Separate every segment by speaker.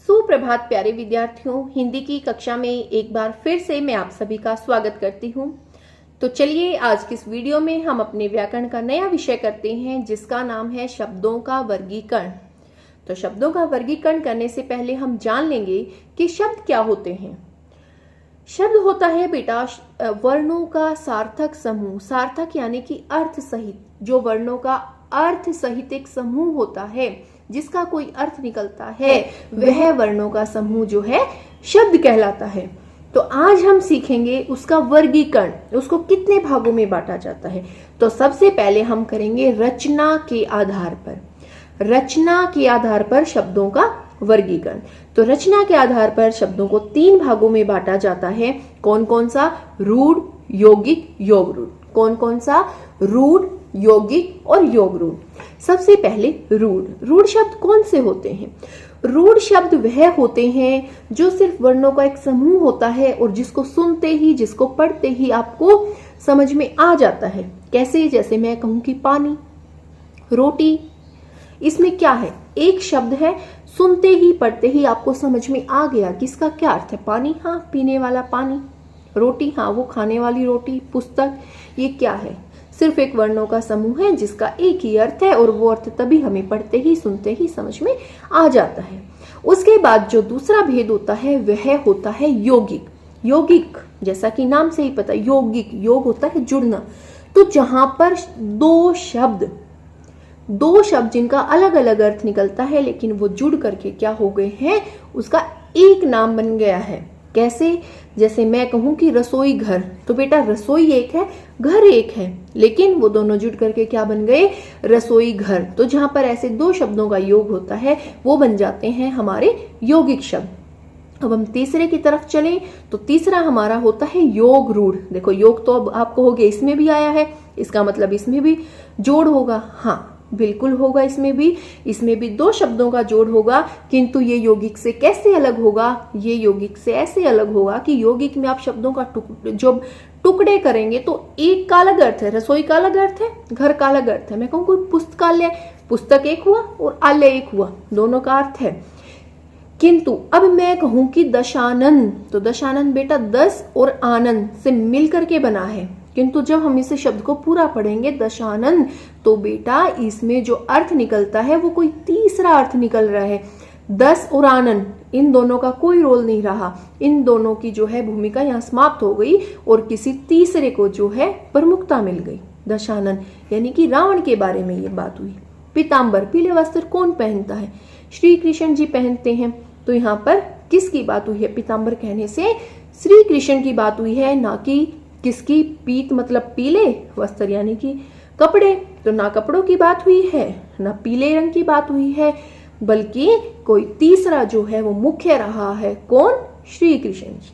Speaker 1: सुप्रभात प्यारे विद्यार्थियों, हिंदी की कक्षा में एक बार फिर से मैं आप सभी का स्वागत करती हूँ। तो चलिए आज की इस वीडियो में हम अपने व्याकरण का नया विषय करते हैं जिसका नाम है शब्दों का वर्गीकरण। तो शब्दों का वर्गीकरण करने से पहले हम जान लेंगे कि शब्द क्या होते हैं। शब्द होता है बेटा वर्णों का सार्थक समूह। सार्थक यानी कि अर्थ सहित, जो वर्णों का अर्थ सहित एक समूह होता है जिसका कोई अर्थ निकलता है, वह वर्णों का समूह जो है शब्द कहलाता है। तो आज हम सीखेंगे उसका वर्गीकरण, उसको कितने भागों में बांटा जाता है। तो सबसे पहले हम करेंगे रचना के आधार पर। रचना के आधार पर शब्दों का वर्गीकरण। तो रचना के आधार पर शब्दों को 3 भागों में बांटा जाता है। कौन कौन सा? रूढ़, यौगिक, योग रूढ़। कौन कौन सा? रूढ़, यौगिक और योग रूढ़। सबसे पहले रूढ़। रूढ़ शब्द कौन से होते हैं? रूढ़ शब्द वह होते हैं जो सिर्फ वर्णों का एक समूह होता है और जिसको सुनते ही, जिसको पढ़ते ही आपको समझ में आ जाता है। कैसे? जैसे मैं कहूं कि पानी, रोटी। इसमें क्या है? एक शब्द है, सुनते ही पढ़ते ही आपको समझ में आ गया कि इसका क्या अर्थ है। पानी, हाँ पीने वाला पानी। रोटी, हाँ वो खाने वाली रोटी। पुस्तक, ये क्या है? सिर्फ एक वर्णों का समूह है जिसका एक ही अर्थ है और वो अर्थ तभी हमें पढ़ते ही, सुनते ही समझ में आ जाता है। उसके बाद जो दूसरा भेद होता है वह होता है यौगिक। यौगिक जैसा कि नाम से ही पता, यौगिक, योग होता है जुड़ना। तो जहां पर दो शब्द जिनका अलग अलग अर्थ निकलता है लेकिन वो जुड़ करके क्या हो गए हैं, उसका एक नाम बन गया है। कैसे? जैसे मैं कहूं कि रसोई घर, तो बेटा रसोई एक है, घर एक है, लेकिन वो दोनों जुड़ करके क्या बन गए? रसोई घर। तो जहां पर ऐसे 2 शब्दों का योग होता है वो बन जाते हैं हमारे यौगिक शब्द। अब हम तीसरे की तरफ चलें तो तीसरा हमारा होता है योग रूढ़। देखो योग तो अब आपको हो गया, इसमें भी आया है, इसका मतलब इसमें भी जोड़ होगा। हाँ बिल्कुल होगा, इसमें भी 2 शब्दों का जोड़ होगा, किंतु ये यौगिक से कैसे अलग होगा? ये यौगिक से ऐसे अलग होगा कि यौगिक में आप शब्दों का जब टुकड़े करेंगे तो एक का अलग अर्थ है, रसोई का अलग अर्थ है, घर का अलग अर्थ है। मैं कहूँ कोई पुस्तकालय, पुस्तक एक हुआ और आलय एक हुआ, दोनों का अर्थ है। किंतु अब मैं कहूं कि दशानन, तो दशानन बेटा 10 और आनंद से मिलकर के बना है, किंतु जब हम इस शब्द को पूरा पढ़ेंगे दशानन, तो बेटा इसमें जो अर्थ निकलता है वो कोई तीसरा अर्थ निकल रहा है। 10 और आनंद, इन दोनों का कोई रोल नहीं रहा, इन दोनों की जो है भूमिका यहाँ समाप्त हो गई और किसी तीसरे को जो है प्रमुखता मिल गई। दशानन यानी कि रावण के बारे में ये बात हुई। पीताम्बर, पीले वस्त्र कौन पहनता है? श्री कृष्ण जी पहनते हैं। तो यहाँ पर किसकी बात हुई है? पीताम्बर कहने से श्री कृष्ण की बात हुई है, ना कि किसकी? पीत मतलब पीले, वस्त्र यानी कि कपड़े। तो ना कपड़ों की बात हुई है, ना पीले रंग की बात हुई है, बल्कि कोई तीसरा जो है वो मुख्य रहा है। कौन? श्री कृष्ण जी।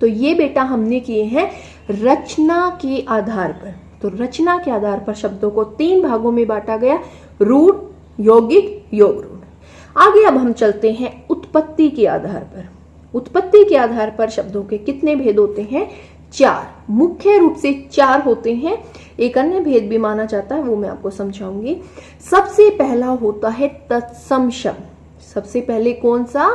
Speaker 1: तो ये बेटा हमने किए हैं रचना के आधार पर। तो रचना के आधार पर शब्दों को 3 भागों में बांटा गया, रूढ़, यौगिक, योग रूढ़। आगे अब हम चलते हैं उत्पत्ति के आधार पर। उत्पत्ति के आधार पर शब्दों के कितने भेद होते हैं? 4, मुख्य रूप से 4 होते हैं। एक अन्य भेद भी माना जाता है, वो मैं आपको समझाऊंगी। सबसे पहला होता है तत्सम शब्द। सबसे पहले कौन सा?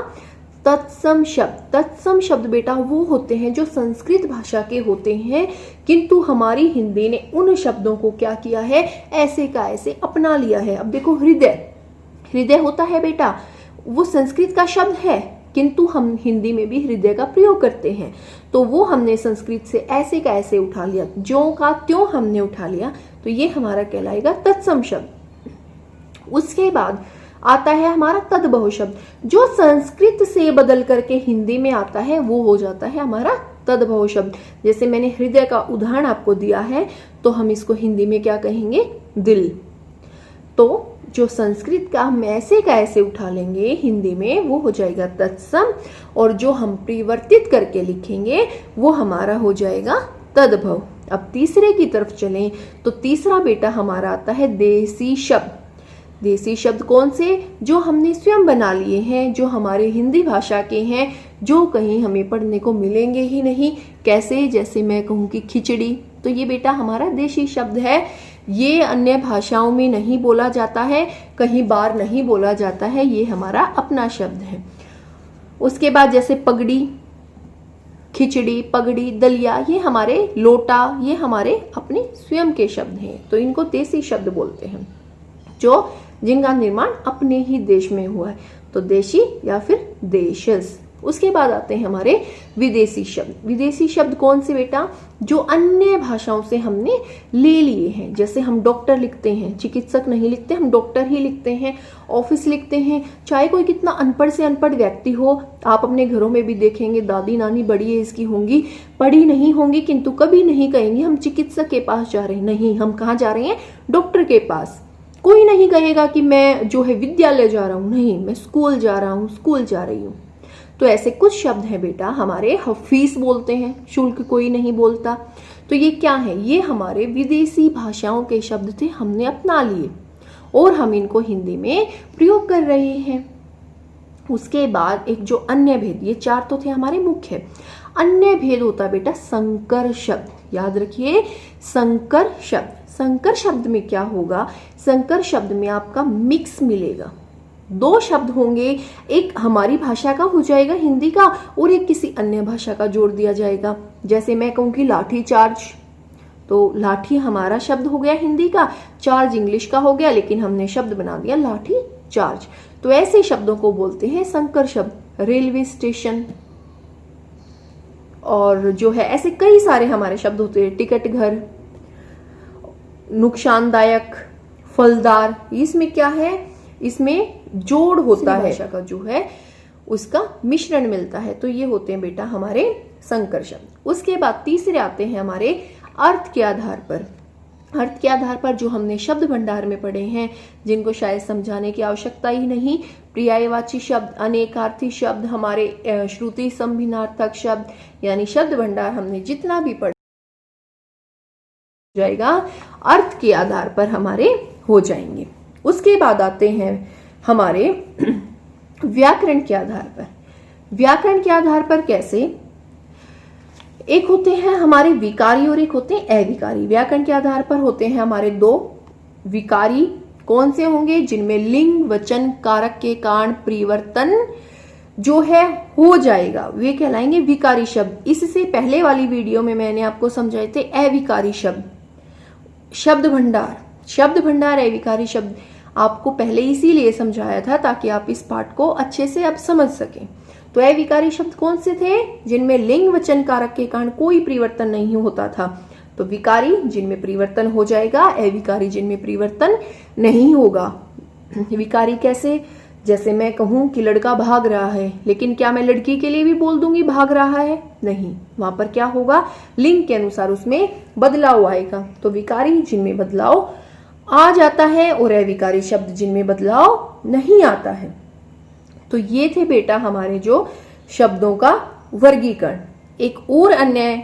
Speaker 1: तत्सम शब्द। तत्सम शब्द बेटा वो होते हैं जो संस्कृत भाषा के होते हैं, किंतु हमारी हिंदी ने उन शब्दों को क्या किया है? ऐसे का ऐसे अपना लिया है। अब देखो हृदय, हृदय होता है बेटा, वो संस्कृत का शब्द है, किंतु हम हिंदी में भी हृदय का प्रयोग करते हैं। तो वो हमने संस्कृत से ऐसे का ऐसे उठा लिया, ज्यों का त्यों हमने उठा लिया, तो ये हमारा कहलाएगा तत्सम शब्द। उसके बाद आता है हमारा तद्भव शब्द, जो संस्कृत से बदल करके हिंदी में आता है वो हो जाता है हमारा तद्भव शब्द। जैसे मैंने हृदय का उदाहरण आपको दिया है, तो हम इसको हिंदी में क्या कहेंगे? दिल। तो जो संस्कृत का हम ऐसे का ऐसे उठा लेंगे हिंदी में वो हो जाएगा तत्सम, और जो हम परिवर्तित करके लिखेंगे वो हमारा हो जाएगा तद्भव। अब तीसरे की तरफ चलें तो तीसरा बेटा हमारा आता है देसी शब्द। देसी शब्द कौन से? जो हमने स्वयं बना लिए हैं, जो हमारे हिंदी भाषा के हैं, जो कहीं हमें पढ़ने को मिलेंगे ही नहीं। कैसे? जैसे मैं कहूँ कि खिचड़ी, तो ये बेटा हमारा देशी शब्द है। ये अन्य भाषाओं में नहीं बोला जाता है, कहीं बार नहीं बोला जाता है, ये हमारा अपना शब्द है। उसके बाद जैसे पगड़ी, खिचड़ी, पगड़ी, दलिया, ये हमारे लोटा, ये हमारे अपने स्वयं के शब्द हैं। तो इनको देसी शब्द बोलते हैं, जो जिनका निर्माण अपने ही देश में हुआ है, तो देशी या फिर देशज। उसके बाद आते हैं हमारे विदेशी शब्द। विदेशी शब्द कौन से बेटा? जो अन्य भाषाओं से हमने ले लिए हैं। जैसे हम डॉक्टर लिखते हैं, चिकित्सक नहीं लिखते, हम डॉक्टर ही लिखते हैं। ऑफिस लिखते हैं, चाहे कोई कितना अनपढ़ से अनपढ़ व्यक्ति हो। आप अपने घरों में भी देखेंगे, दादी नानी बड़ी एज की होंगी, पढ़ी नहीं होंगी, किंतु कभी नहीं कहेंगे हम चिकित्सक के पास जा रहे हैं। नहीं, हम कहाँ जा रहे हैं? डॉक्टर के पास। कोई नहीं कहेगा कि मैं जो है विद्यालय जा रहा हूँ, नहीं, मैं स्कूल जा रहा हूँ, स्कूल जा रही हूँ। तो ऐसे कुछ शब्द हैं बेटा हमारे। फीस बोलते हैं, शुल्क कोई नहीं बोलता। तो ये क्या है? ये हमारे विदेशी भाषाओं के शब्द थे, हमने अपना लिए और हम इनको हिंदी में प्रयोग कर रहे हैं। उसके बाद एक जो अन्य भेद, ये चार तो थे हमारे मुख्य। अन्य भेद होता है बेटा संकर शब्द। याद रखिए, संकर शब्द। संकर शब्द में क्या होगा? संकर शब्द में आपका मिक्स मिलेगा। दो शब्द होंगे, एक हमारी भाषा का हो जाएगा हिंदी का, और एक किसी अन्य भाषा का जोड़ दिया जाएगा। जैसे मैं कहूँ कि लाठी चार्ज, तो लाठी हमारा शब्द हो गया हिंदी का, चार्ज इंग्लिश का हो गया, लेकिन हमने शब्द बना दिया लाठी चार्ज। तो ऐसे शब्दों को बोलते हैं संकर शब्द। रेलवे स्टेशन, और जो है ऐसे कई सारे हमारे शब्द होते हैं। टिकट घर, नुकसानदायक, फलदार। इसमें क्या है? इसमें जोड़ होता है, भाषा का जो है उसका मिश्रण मिलता है। तो ये होते हैं बेटा हमारे संकर शब्द। उसके बाद तीसरे आते हैं हमारे अर्थ के आधार पर। अर्थ के आधार पर जो हमने शब्द भंडार में पढ़े हैं, जिनको शायद समझाने की आवश्यकता ही नहीं। पर्यायवाची शब्द, अनेकार्थी शब्द, हमारे श्रुति संभिन्नार्थक शब्द, यानी शब्द भंडार हमने जितना भी पढ़ा जाएगा अर्थ के आधार पर हमारे हो जाएंगे। उसके बाद आते हैं हमारे व्याकरण के आधार पर। व्याकरण के आधार पर कैसे? एक होते हैं हमारे विकारी और एक होते हैं अविकारी। व्याकरण के आधार पर होते हैं हमारे दो विकारी। कौन से होंगे? जिनमें लिंग, वचन, कारक के कारण परिवर्तन जो है हो जाएगा, वे कहलाएंगे विकारी शब्द। इससे पहले वाली वीडियो में मैंने आपको समझाए थे अविकारी शब्द। शब्द भंडार, शब्द भंडार, अविकारी शब्द आपको पहले इसीलिए समझाया था ताकि आप इस पाठ को अच्छे से अब समझ सकें। तो अविकारी शब्द कौन से थे? जिनमें लिंग, वचन, कारक के कारण कोई परिवर्तन नहीं होता था। तो विकारी जिनमें परिवर्तन हो जाएगा, अविकारी जिनमें परिवर्तन नहीं होगा। विकारी कैसे? जैसे मैं कहूं कि लड़का भाग रहा है, लेकिन क्या मैं लड़की के लिए भी बोल दूंगी भाग रहा है? नहीं, वहां पर क्या होगा? लिंग के अनुसार उसमें बदलाव आएगा। तो विकारी जिनमें बदलाव आ जाता है और अविकारी शब्द जिनमें बदलाव नहीं आता है। तो ये थे बेटा हमारे जो शब्दों का वर्गीकरण। एक और अन्य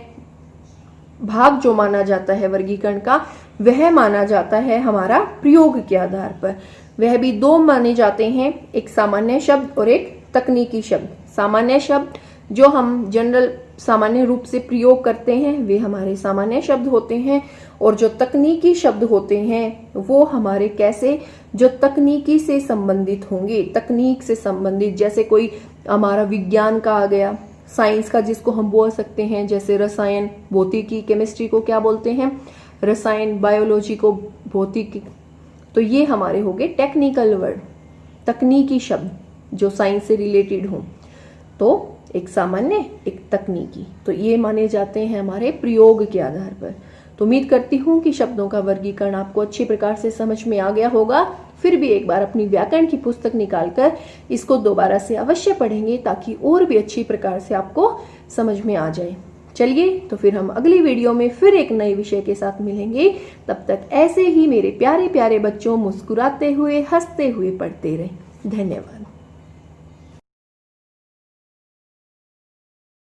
Speaker 1: भाग जो माना जाता है वर्गीकरण का, वह माना जाता है हमारा प्रयोग के आधार पर। वह भी दो माने जाते हैं, एक सामान्य शब्द और एक तकनीकी शब्द। सामान्य शब्द जो हम जनरल सामान्य रूप से प्रयोग करते हैं, वे हमारे सामान्य शब्द होते हैं। और जो तकनीकी शब्द होते हैं वो हमारे कैसे? जो तकनीकी से संबंधित होंगे, तकनीक से संबंधित। जैसे कोई हमारा विज्ञान का आ गया, साइंस का जिसको हम बोल सकते हैं, जैसे रसायन, भौतिकी, केमिस्ट्री को क्या बोलते हैं? रसायन, बायोलॉजी को भौतिकी। तो ये हमारे हो गए टेक्निकल वर्ड, तकनीकी शब्द जो साइंस से रिलेटेड हों। तो एक सामान्य, एक तकनीकी, तो ये माने जाते हैं हमारे प्रयोग के आधार पर। तो उम्मीद करती हूँ कि शब्दों का वर्गीकरण आपको अच्छी प्रकार से समझ में आ गया होगा। फिर भी एक बार अपनी व्याकरण की पुस्तक निकालकर इसको दोबारा से अवश्य पढ़ेंगे ताकि और भी अच्छी प्रकार से आपको समझ में आ जाए। चलिए, तो फिर हम अगली वीडियो में फिर एक नए विषय के साथ मिलेंगे। तब तक ऐसे ही मेरे प्यारे प्यारे बच्चों मुस्कुराते हुए, हंसते हुए पढ़ते रहें। धन्यवाद।